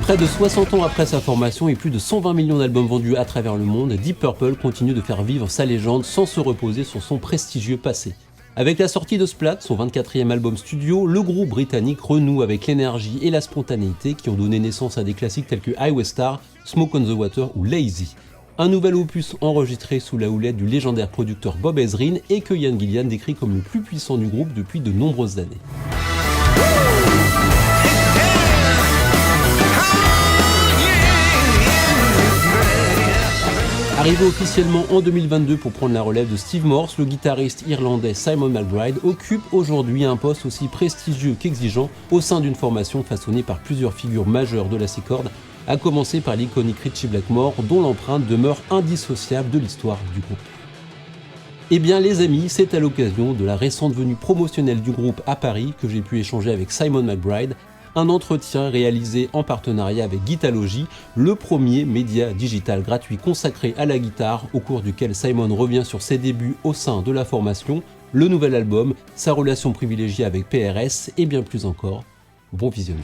Près de 60 ans après sa formation et plus de 120 millions d'albums vendus à travers le monde, Deep Purple continue de faire vivre sa légende sans se reposer sur son prestigieux passé. Avec la sortie de Splat, son 24e album studio, le groupe britannique renoue avec l'énergie et la spontanéité qui ont donné naissance à des classiques tels que Highway Star, Smoke on the Water ou Lazy. Un nouvel opus enregistré sous la houlette du légendaire producteur Bob Ezrin et que Ian Gillan décrit comme le plus puissant du groupe depuis de nombreuses années. Arrivé officiellement en 2022 pour prendre la relève de Steve Morse, le guitariste irlandais Simon McBride occupe aujourd'hui un poste aussi prestigieux qu'exigeant au sein d'une formation façonnée par plusieurs figures majeures de la six-cordes, à commencer par l'iconique Ritchie Blackmore dont l'empreinte demeure indissociable de l'histoire du groupe. Eh bien les amis, c'est à l'occasion de la récente venue promotionnelle du groupe à Paris que j'ai pu échanger avec Simon McBride, un entretien réalisé en partenariat avec Guitalogy, le premier média digital gratuit consacré à la guitare, au cours duquel Simon revient sur ses débuts au sein de la formation, le nouvel album, sa relation privilégiée avec PRS et bien plus encore. Bon visionnage.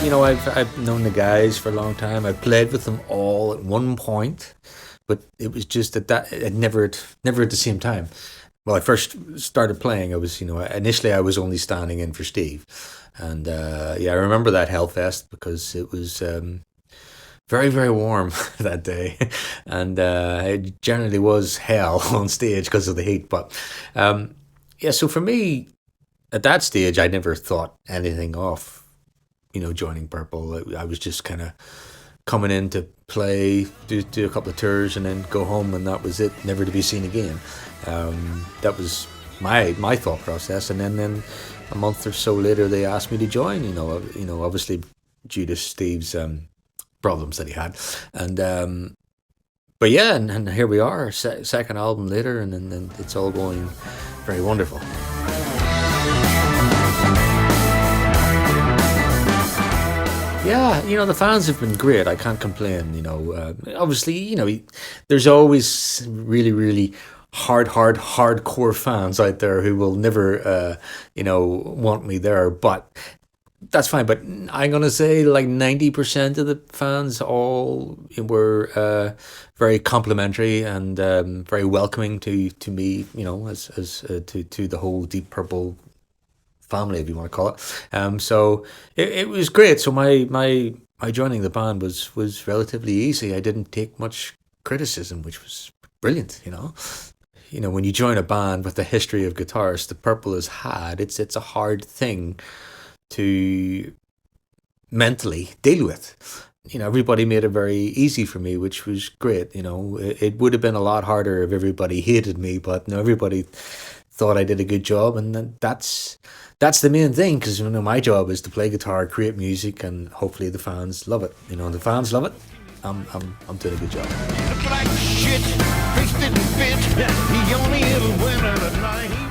You know, I've known the guys for a long time. I played with them all at one point, but it was just never at the same time. Well, I first started playing. Initially I was only standing in for Steve, and I remember that Hellfest because it was very, very warm that day, and it generally was hell on stage because of the heat. But so for me, at that stage, I never thought anything of joining Purple. I was just kind of coming in to play, do a couple of tours, and then go home, and that was it, never to be seen again. That was my thought process, and then a month or so later, they asked me to join. Obviously due to Steve's problems that he had, and and here we are, second album later, and then it's all going very wonderful. Yeah, the fans have been great. I can't complain. Obviously, there's always really, really hardcore fans out there who will never, want me there. But that's fine. But I'm gonna say like 90% of the fans all were very complimentary and very welcoming to me. As to the whole Deep Purple family, if you want to call it. So it was great. So my joining the band was relatively easy. I didn't take much criticism, which was brilliant. When you join a band with the history of guitarists that Purple has had, it's a hard thing to mentally deal with. Everybody made it very easy for me, which was great. It would have been a lot harder if everybody hated me, but everybody thought I did a good job, and then that's the main thing, because my job is to play guitar, create music, and hopefully the fans love it. The fans love it. I'm doing a good job.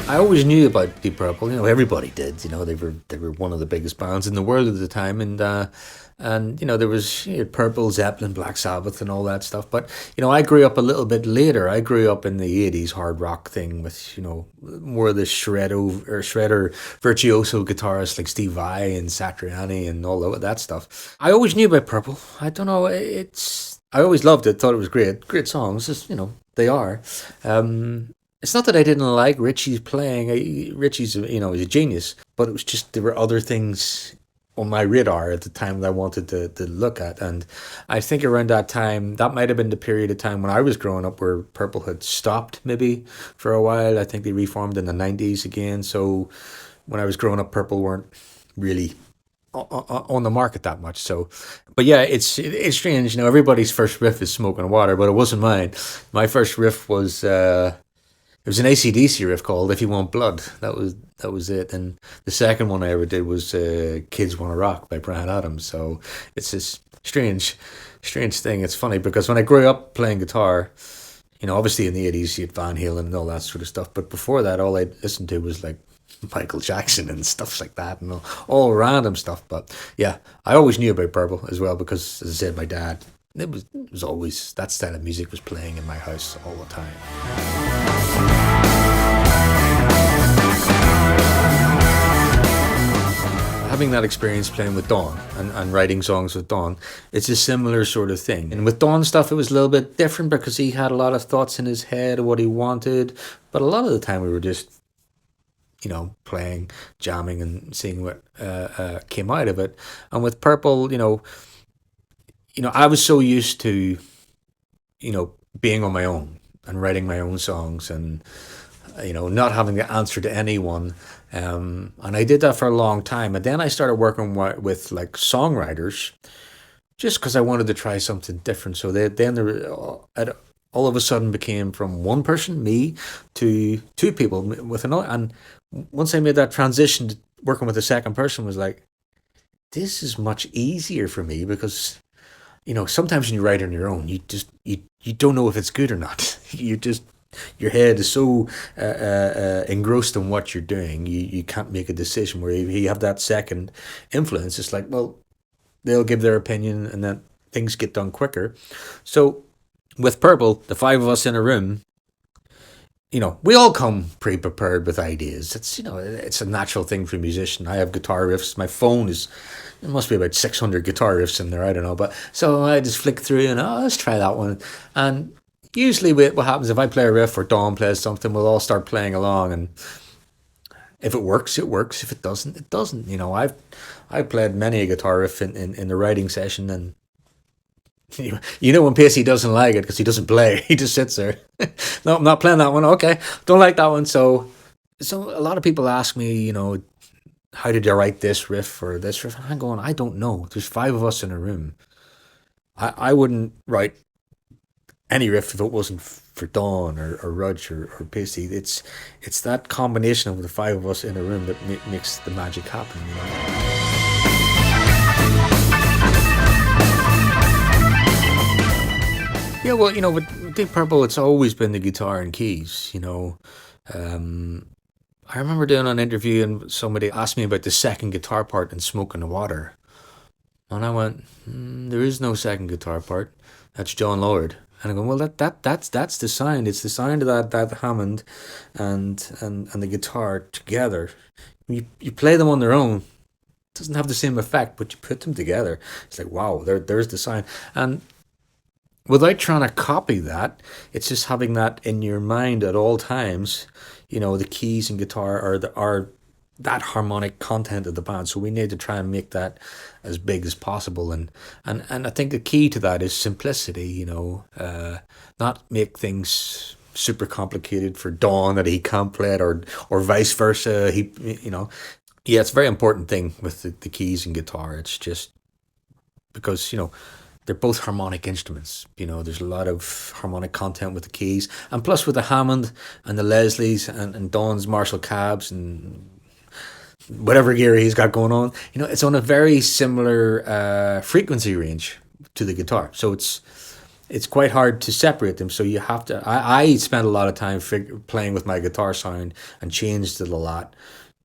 I always knew about Deep Purple. Everybody did. They were one of the biggest bands in the world at the time, and there was Purple, Zeppelin, Black Sabbath, and all that stuff. But I grew up a little bit later. I grew up in the 80s hard rock thing with more of the shredder virtuoso guitarists like Steve Vai and Satriani and all that stuff. I always knew about Purple. I don't know. I always loved it. Thought it was great songs. Just they are. It's not that I didn't like Ritchie's playing. Ritchie's he's a genius, but it was just there were other things on my radar at the time that I wanted to look at. And I think around that time, that might have been the period of time when I was growing up where Purple had stopped maybe for a while. I think they reformed in the 90s again. So when I was growing up, Purple weren't really on the market that much. So, but yeah, it's strange. Everybody's first riff is Smoke on Water, but it wasn't mine. My first riff was... it was an AC/DC riff called If You Want Blood. That was it. And the second one I ever did was Kids Wanna Rock by Bryan Adams. So it's this strange thing. It's funny because when I grew up playing guitar, You know, obviously in the 80s you had Van Halen and all that sort of stuff, but before that all I listened to was like Michael Jackson and stuff like that, and all random stuff. But yeah, I always knew about Purple as well because, as I said, my dad, it was always, that style of music was playing in my house all the time. Having that experience playing with Don and writing songs with Don, it's a similar sort of thing. And with Don stuff, it was a little bit different because he had a lot of thoughts in his head of what he wanted. But a lot of the time we were just, you know, playing, jamming and seeing what came out of it. And with Purple, you know, I was so used to, you know, being on my own and writing my own songs and, you know, not having to answer to anyone. And I did that for a long time. And then I started working with like songwriters just because I wanted to try something different. So then there all of a sudden became from one person, me, to two people with another. And once I made that transition to working with a second person, was like, this is much easier for me because, you know, sometimes when you write on your own, you don't know if it's good or not. Your head is so engrossed in what you're doing, you can't make a decision. Where if you have that second influence, it's like, well, they'll give their opinion and then things get done quicker. So with Purple, the five of us in a room, you know, we all come pre-prepared with ideas. It's, you know, it's a natural thing for a musician. I have guitar riffs. My phone it must be about 600 guitar riffs in there. I don't know. But so I just flick through and, let's try that one. And usually what happens, if I play a riff or Dawn plays something, we'll all start playing along. And if it works, it works. If it doesn't, it doesn't. You know, I've played many a guitar riff in the writing session, and you know when Pacey doesn't like it because he doesn't play. He just sits there. No, I'm not playing that one. Okay, don't like that one. So a lot of people ask me, you know, how did you write this riff or this riff? And I'm going, I don't know. There's five of us in a room. I wouldn't write any riff if it wasn't for Dawn or Rudge or Pacey. It's that combination of the five of us in a room that makes the magic happen. You know? Yeah, well, you know, with Deep Purple, it's always been the guitar and keys, you know. I remember doing an interview and somebody asked me about the second guitar part in Smoke in the Water. And I went, there is no second guitar part. That's John Lord. And I go, well, that's the sound. It's the sound of that Hammond and the guitar together. You play them on their own, it doesn't have the same effect, but you put them together, it's like, wow, there's the sound. And without trying to copy that, it's just having that in your mind at all times. You know, the keys and guitar are that harmonic content of the band. So we need to try and make that as big as possible. And I think the key to that is simplicity, you know, not make things super complicated for Dawn that he can't play it or vice versa. You know, yeah, it's a very important thing with the keys and guitar. It's just because, you know, they're both harmonic instruments. You know, there's a lot of harmonic content with the keys. And plus with the Hammond and the Leslies and Dawn's Marshall cabs and whatever gear he's got going on, you know, it's on a very similar frequency range to the guitar. So it's quite hard to separate them. So you have to, I spent a lot of time playing with my guitar sound and changed it a lot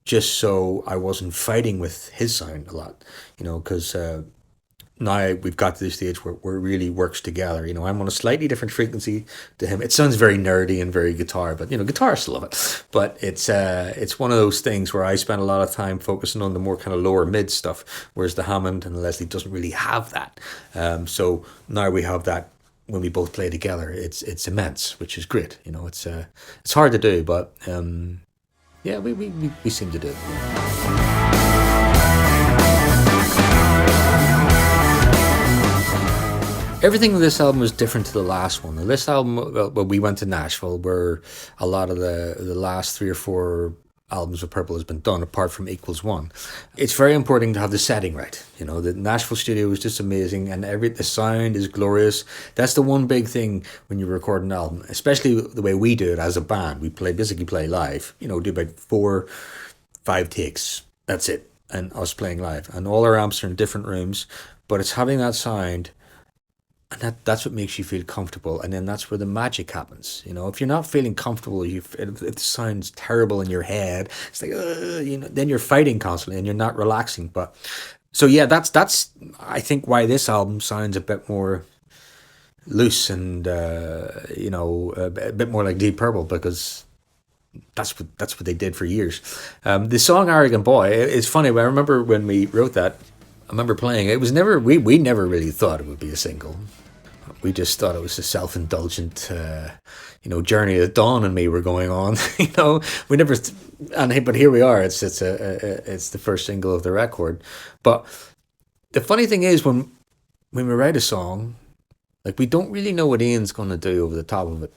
just so I wasn't fighting with his sound a lot, you know, because now we've got to the stage where it really works together. You know, I'm on a slightly different frequency to him. It sounds very nerdy and very guitar, but, you know, guitarists love it. But it's one of those things where I spend a lot of time focusing on the more kind of lower mid stuff, whereas the Hammond and the Leslie doesn't really have that. So now we have that when we both play together. It's immense, which is great. You know, it's hard to do, but yeah, we seem to do it. Everything in this album was different to the last one. This album, well, we went to Nashville, where a lot of the last 3 or 4 albums of Purple has been done, apart from Equals One. It's very important to have the setting right. You know, the Nashville studio was just amazing, and the sound is glorious. That's the one big thing when you record an album, especially the way we do it as a band. We basically play live. You know, do about 4-5 takes. That's it, and us playing live, and all our amps are in different rooms. But it's having that sound And that's what makes you feel comfortable, and then that's where the magic happens. You know, if you're not feeling comfortable, if it sounds terrible in your head, it's like then you're fighting constantly and you're not relaxing. But so yeah, that's I think why this album sounds a bit more loose and a bit more like Deep Purple, because that's what they did for years. The song "Arrogant Boy" is funny. I remember when we wrote that. I remember playing it. It was never we never really thought it would be a single. We just thought it was a self-indulgent, journey that Dawn and me were going on. We never, but here we are. It's the first single of the record. But the funny thing is, when we write a song, like, we don't really know what Ian's going to do over the top of it.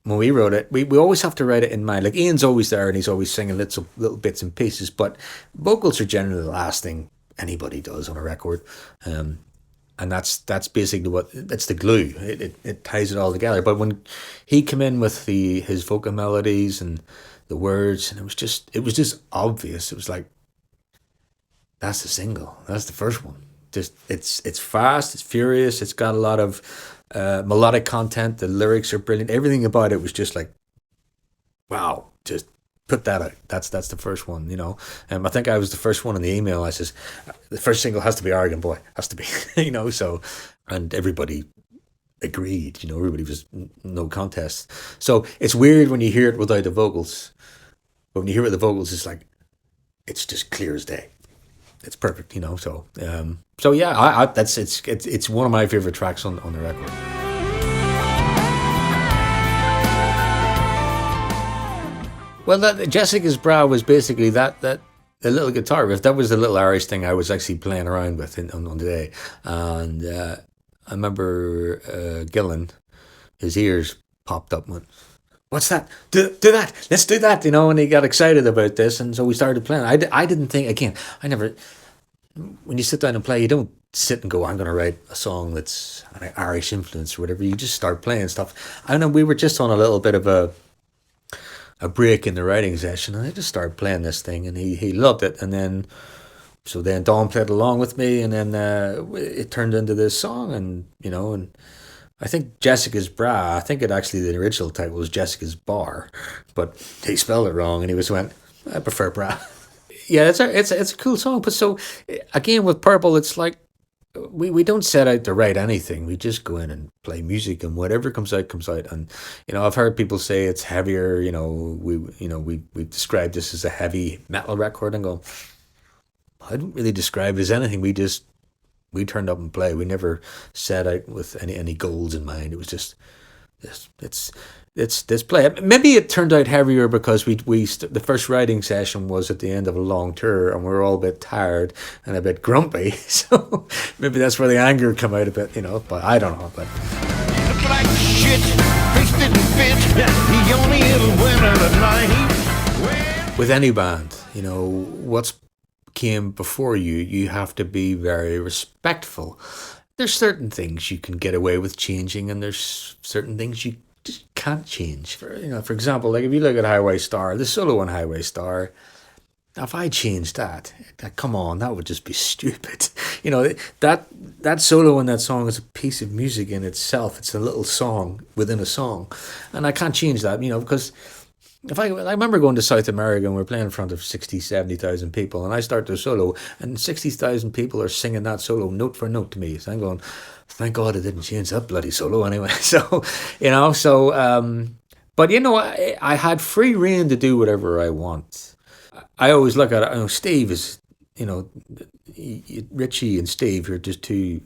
When we wrote it, we always have to write it in mind. Like, Ian's always there and he's always singing little bits and pieces, but vocals are generally the last thing anybody does on a record. And that's basically that's the glue. It ties it all together. But when he came in with his vocal melodies and the words, and it was just obvious. It was like, that's the single. That's the first one. Just it's fast, it's furious, it's got a lot of melodic content. The lyrics are brilliant. Everything about it was just like, wow, just put that out. That's the first one, I think I was the first one in the email. I says, the first single has to be Arrogant Boy, has to be, so, and everybody agreed, everybody was no contest. So it's weird when you hear it without the vocals, but when you hear it with the vocals, it's like, it's just clear as day. It's perfect, so yeah, it's one of my favorite tracks on the record. Well, Jessica's Bra was basically that the little guitar riff. That was the little Irish thing I was actually playing around with on the day. And I remember Gillen, his ears popped up and went, "What's that? Do that. Let's do that," and he got excited about this. And so we started playing. I didn't think, again, when you sit down and play, you don't sit and go, "I'm going to write a song that's an Irish influence," or whatever. You just start playing stuff. I know we were just on a little bit of a break in the writing session, and I just started playing this thing, and he loved it. And then Dawn played along with me, and then it turned into this song, and I think Jessica's Bra, I think the original title was Jessica's Bar, but he spelled it wrong, and he went, "I prefer Bra." Yeah, it's a cool song. But so again with Purple, it's like, we don't set out to write anything. We just go in and play music, and whatever comes out comes out. And I've heard people say it's heavier. We describe this as a heavy metal record, and go, I don't really describe it as anything. We turned up and play. We never set out with any goals in mind. It was just it's play. Maybe it turned out heavier because the first writing session was at the end of a long tour, and we were all a bit tired and a bit grumpy. So maybe that's where the anger come out a bit, But I don't know. But look like shit, face didn't fit. He only ever went out at night. With any band, what's came before you have to be very respectful. There's certain things you can get away with changing, and there's certain things you just can't change. For example, like if you look at Highway Star, the solo on Highway Star, if I changed that, come on, that would just be stupid. That solo in that song is a piece of music in itself. It's a little song within a song, and I can't change that, because I remember going to South America, and we're playing in front of 60, 70,000 people, and I start the solo, and 60,000 people are singing that solo note for note to me. So I'm going, thank God I didn't change that bloody solo anyway. So, but I had free rein to do whatever I want. I always look at it, Steve is, Richie and Steve are just two,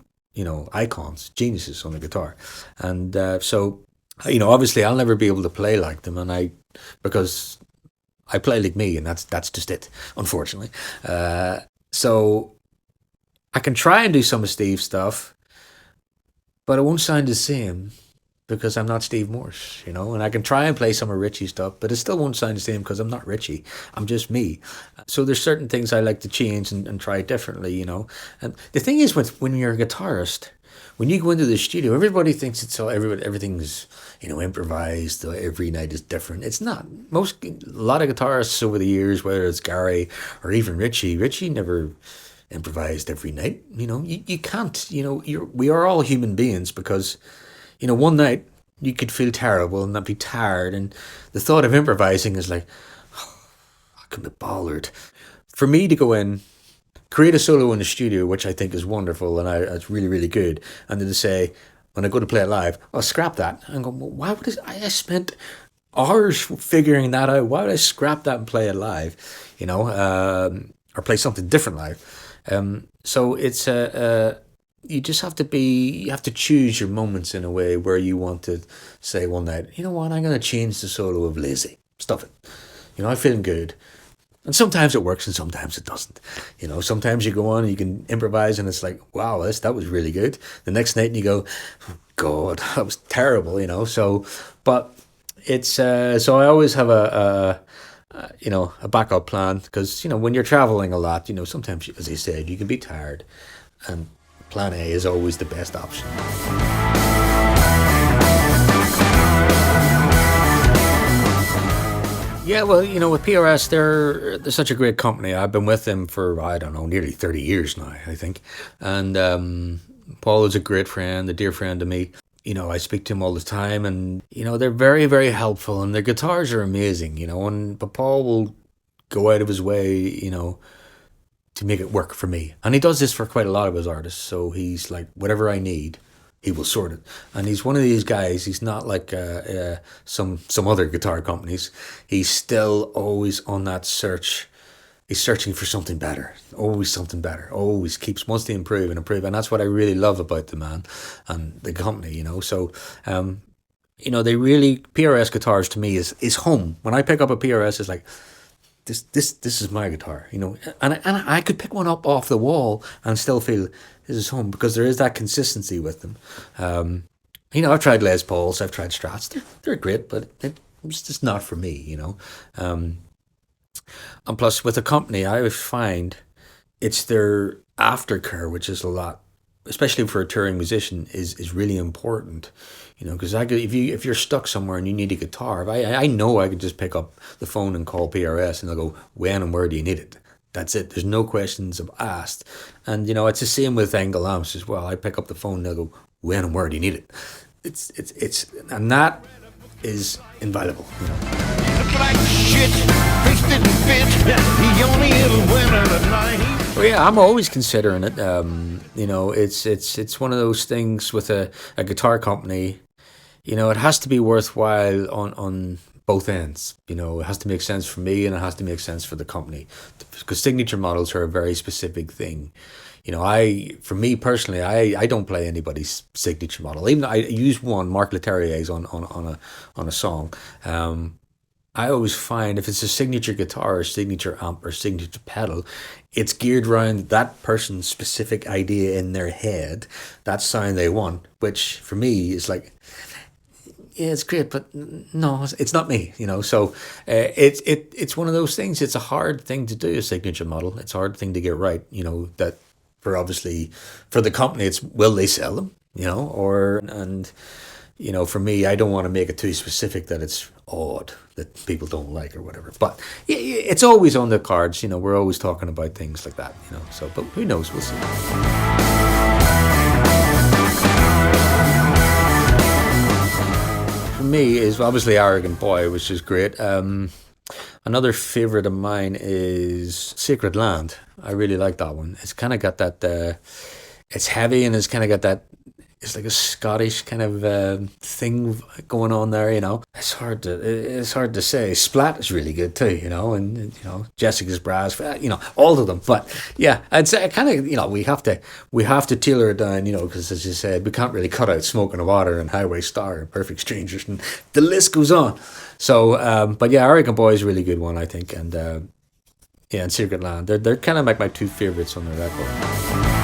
icons, geniuses on the guitar. And so, obviously I'll never be able to play like them, because I play like me, and that's just it, unfortunately. So I can try and do some of Steve's stuff, but it won't sound the same because I'm not Steve Morse, and I can try and play some of Richie's stuff, but it still won't sound the same because I'm not Richie. I'm just me. So there's certain things I like to change and try differently, And the thing is, when you're a guitarist, when you go into the studio, everybody thinks everything's, improvised. Every night is different. It's not. A lot of guitarists over the years, whether it's Gary or even Richie never improvised every night. You can't. We are all human beings, because one night you could feel terrible and not be tired, and the thought of improvising is like, oh, I could be bothered. For me to go in, create a solo in the studio, which I think is wonderful and it's really, really good, and then to say, when I go to play it live, I'll scrap that. And go, well, why would I spent hours figuring that out. Why would I scrap that and play it live? Or play something different live. So it's you just have to choose your moments in a way where you want to say one night, you know what, I'm going to change the solo of Lazy. Stuff it. I'm feeling good. And sometimes it works and sometimes it doesn't. Sometimes you go on and you can improvise and it's like, wow, that was really good. The next night you go, oh, God, that was terrible, So, but it's, so I always have a backup plan, because, when you're traveling a lot, sometimes, as I said, you can be tired, and plan A is always the best option. Yeah, well, with PRS, they're such a great company. I've been with them for, I don't know, nearly 30 years now, I think. And Paul is a great friend, a dear friend to me. I speak to him all the time, and, they're very, very helpful, and their guitars are amazing, but Paul will go out of his way, to make it work for me. And he does this for quite a lot of his artists. So he's like, whatever I need, he will sort it. And he's one of these guys. He's not like some other guitar companies. He's still always on that search. He's searching for something better. Always something better. Always wants to improve and improve. And that's what I really love about the man and the company, So, they really, PRS guitars to me is home. When I pick up a PRS, it's like, this is my guitar, and I could pick one up off the wall and still feel this is home, because there is that consistency with them. I've tried Les Pauls, I've tried Strats. They're great, but it's just not for me, And plus, with a company, I find it's their aftercare, which is a lot, especially for a touring musician, is really important. Because if you're stuck somewhere and you need a guitar, I know I could just pick up the phone and call PRS and they'll go, when and where do you need it? That's it. There's no questions asked. And, it's the same with Angle amps as well. I pick up the phone and they'll go, when and where do you need it? And that is invaluable. Well, yeah, I'm always considering it. It's one of those things with a guitar company. It has to be worthwhile on both ends. It has to make sense for me and it has to make sense for the company, because signature models are a very specific thing. For me personally, I don't play anybody's signature model. Even I use one, Marc Leterrier's on a song. I always find if it's a signature guitar or signature amp or signature pedal, it's geared around that person's specific idea in their head, that sound they want, which for me is like, yeah, it's great, but no, it's not me, So it's one of those things. It's a hard thing to do, a signature model. It's a hard thing to get right, that for the company, it's will they sell them, for me, I don't want to make it too specific that it's odd, that people don't like or whatever. But yeah, it's always on the cards, we're always talking about things like that, So, but who knows? We'll see. For me is obviously Arrogant Boy, which is great. Another favourite of mine is Sacred Land. I really like that one. It's kind of got that, it's heavy and it's kind of got that, it's like a Scottish kind of thing going on there, It's hard to say. Splat is really good too, and Jessica's Brass, all of them. But yeah, I'd say kind of, we have to tailor it down, because as you said, we can't really cut out Smoke on the Water and Highway Star and Perfect Strangers, and the list goes on. So, but yeah, Arrogant Boy is a really good one, I think, and and Secret Land. They're kind of like my two favorites on the record.